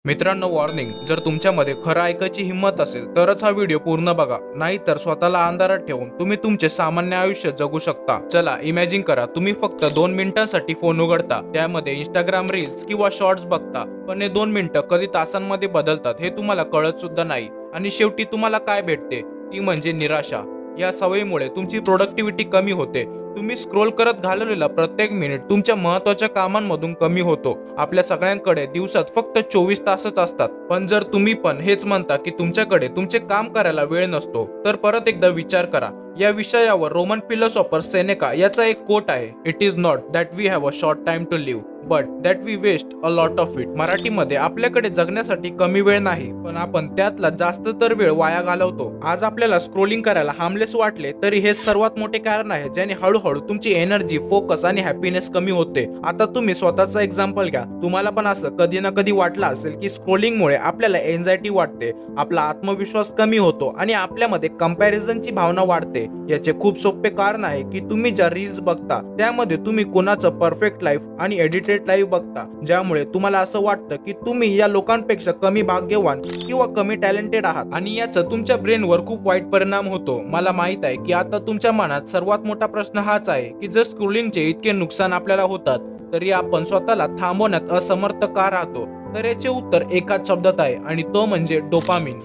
मित्रांनो, वॉर्निंग, जर तुमच्यामध्ये खरं ऐकायची हिंमत असेल तरच हा व्हिडिओ पूर्ण बघा, नाहीतर स्वतःला अंधारात ठेवून तुम्ही तुमचे सामान्य आयुष्य जगू शकता। चला इमॅजिन करा, तुम्ही फक्त 2 मिनिटांसाठी फोन उघडता, त्यामध्ये इंस्टाग्राम रील्स किंवा शॉर्ट्स बघता, पण हे 2 मिनिटं कधी तासांमध्ये बदलतात हे तुम्हाला कळत सुद्धा नाही। आणि शेवटी तुम्हाला काय भेटते ती म्हणजे निराशा। या सवयीमुळे तुमची प्रोडक्टिव्हिटी कमी होते, तुम्ही स्क्रोल करत घालवलेला प्रत्येक मिनिट तुमच्या महत्त्वाच्या कामांमधून कमी होतो। आपल्या सगळ्यांकडे दिवसात फक्त 24 तासच असतात, पण जर तुम्ही पण हेच म्हणता की तुमच्याकडे तुमचे काम करायला वेळ नसतो, तर परत एकदा विचार करा। या विषयावर रोमन फिलॉसॉफर सेनेका याचा एक कोट आहे, it is not that we have a short time to live but that we waste a lot of it. मराठीमध्ये, आपल्याकडे जगण्यासाठी कमी वेळ नाही, पण आपण त्यातला जास्त तर वेळ वाया घालवतो। आज आपल्याला स्क्रोलिंग करायला हार्मलेस वाटले तरी हे सर्वात मोठे कारण आहे ज्याने हळूहळू तुमची एनर्जी, फोकस आणि हॅपीनेस कमी होते। आता तुम्ही स्वतःचा एक्झाम्पल घ्या, तुम्हाला पण असं कधी ना कधी वाटलं असेल की स्क्रोलिंगमुळे आपल्याला एन्झायटी वाटते, आपला आत्मविश्वास कमी होतो आणि आपल्यामध्ये कंपॅरिझनची भावना वाढते। याचे खूप सोपे कारण आहे की तुम्ही ज्या रील्स बघता त्यामध्ये तुम्ही कोणाचं परफेक्ट लाईफ आणि एडिटेड लाईव्ह बघता, ज्यामुळे तुम्हाला असं वाटतं की तुम्ही या लोकांपेक्षा कमी भाग्यवान किंवा कमी टॅलेंटेड आहात, आणि याचा तुमच्या ब्रेनवर खूप वाईट परिणाम होतो। मला माहित आहे की आता तुमच्या मनात सर्वात मोठा प्रश्न हाच आहे की जर स्क्रोलिंगचे इतके नुकसान आपल्याला होतात तरी आपण स्वतःला थांबवण्यात असमर्थ का राहतो? तर याचे उत्तर एकाच शब्दात आहे, आणि तो म्हणजे डोपामिन।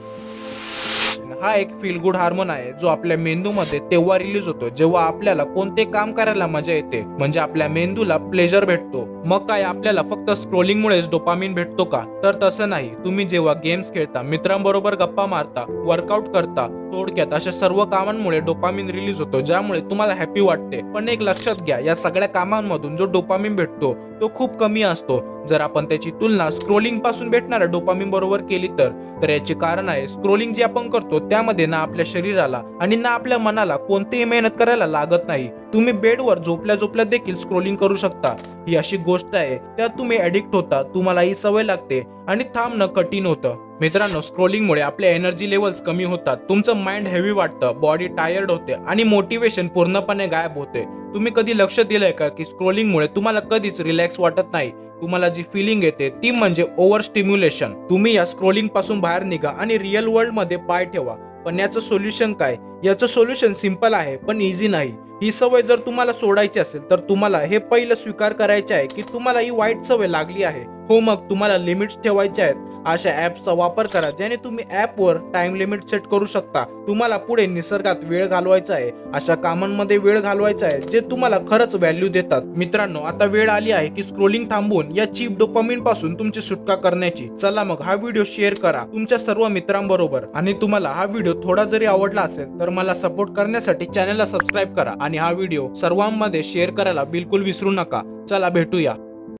हा एक फील गुड हार्मोन आहे जो आपल्या मेंदूमध्ये तेव्हा रिलीज होतो जेव्हा आपल्याला कोणते काम करायला मजा येते, म्हणजे आपल्या मेंदूला प्लेजर भेटतो। मग काय आपल्याला फक्त स्क्रोलिंगमुळेच डोपामिन भेटतो का? तर तसं नाही। तुम्ही जेव्हा गेम्स खेळता, मित्रांबरोबर गप्पा मारता, वर्कआउट करता, थोडक्यात अशा सर्व कामांमुळे डोपामिन रिलीज होतो, ज्यामुळे तुम्हाला हॅपी वाटते। पण एक लक्षात घ्या, या सगळ्या कामांमधून जो डोपामिन भेटतो तो खूप कमी असतो जर आपण त्याची तुलना स्क्रोलिंग पासून भेटणाऱ्या डोपामिन बरोबर केली तर याचे कारण आहे, स्क्रोलिंग जे आपण करतो त्यामध्ये ना आपल्या शरीराला आणि ना आपल्या मनाला कोणतीही मेहनत करायला लागत नाही। तुम्ही बेडवर झोपल्या झोपल्या देखील स्क्रोलिंग करू शकता। ही अशी गोष्ट आहे त्यात तुम्ही ऍडिक्ट होता, तुम्हाला ही सवय लागते आणि थांबणं कठीण होतं। मित्रांनो, स्क्रोलिंगमुळे आपले एनर्जी लेवल्स कमी होतात, तुमचं माइंड हेवी वाटतं, बॉडी टायर्ड होते आणि मोटिवेशन पूर्णपणे गायब होते। तुम्ही कधी लक्ष दिलंय का की स्क्रोलिंगमुळे तुम्हाला कधीच रिलॅक्स वाटत नाही? तुम्हाला जी फिलिंग येते ती म्हणजे ओव्हर स्टिम्युलेशन। तुम्ही या स्क्रोलिंग पासून बाहेर निघा आणि रिअल वर्ल्ड मध्ये पाय ठेवा। पण याचं सोल्युशन काय? याचं सोल्युशन सिंपल आहे पण इझी नाही। ही सवय जर तुम्हाला सोडायची असेल तर तुम्हाला हे पहिलं स्वीकार करायचे आहे की तुम्हाला ही वाईट सवय लागली आहे। हो, मग तुम्हाला लिमिट्स ठेवायचे आहेत। अशा ऍप्सचा वापर करा ज्याने तुम्ही ऍपवर टाइम लिमिट सेट करू शकता। तुम्हाला पुढे निसर्गात वेळ घालवायचा आहे, अशा कामांमध्ये वेळ घालवायचा आहे जे तुम्हाला खरंच व्हॅल्यू देतात। मित्रांनो, आता वेळ आली आहे की स्क्रोलिंग थांबवून या चीप डोपामिन पासून तुमची सुटका करण्याची। चला मग हा व्हिडिओ शेअर करा तुमच्या सर्व मित्रांबरोबर, आणि तुम्हाला हा व्हिडिओ थोडा जरी आवडला असेल तर मला सपोर्ट करण्यासाठी चॅनलला सबस्क्राईब करा आणि हा व्हिडिओ सर्वांमध्ये शेअर करायला बिलकुल विसरू नका। चला भेटूया।